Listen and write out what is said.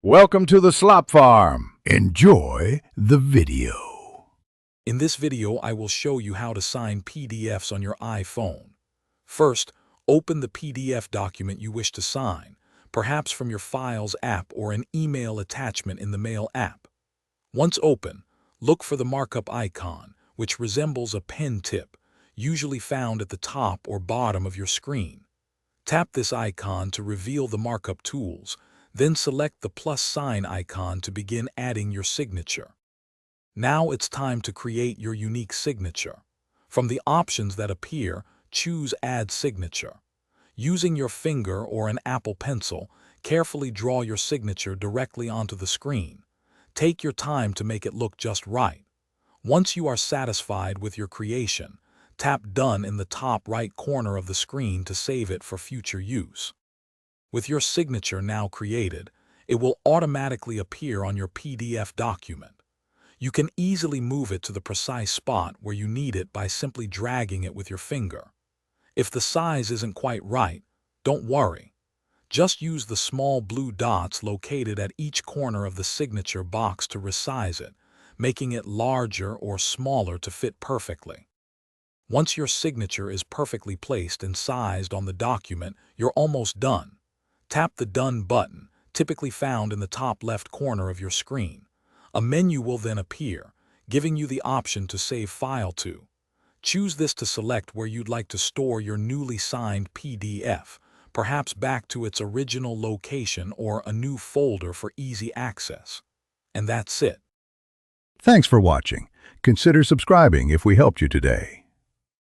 Welcome to the Slop Farm. Enjoy the video. In this video, I will show you how to sign PDFs on your iPhone. First, open the PDF document you wish to sign, perhaps from your Files app or an email attachment in the Mail app. Once open, look for the markup icon, which resembles a pen tip, usually found at the top or bottom of your screen. Tap this icon to reveal the markup tools, then select the plus sign icon to begin adding your signature. Now it's time to create your unique signature. From the options that appear, choose Add Signature. Using your finger or an Apple Pencil, carefully draw your signature directly onto the screen. Take your time to make it look just right. Once you are satisfied with your creation, tap Done in the top right corner of the screen to save it for future use. With your signature now created, it will automatically appear on your PDF document. You can easily move it to the precise spot where you need it by simply dragging it with your finger. If the size isn't quite right, don't worry. Just use the small blue dots located at each corner of the signature box to resize it, making it larger or smaller to fit perfectly. Once your signature is perfectly placed and sized on the document, you're almost done. Tap the Done button, typically found in the top left corner of your screen. A menu will then appear, giving you the option to save file to. Choose this to select where you'd like to store your newly signed PDF, perhaps back to its original location or a new folder for easy access. And that's it. Thanks for watching. Consider subscribing if we helped you today.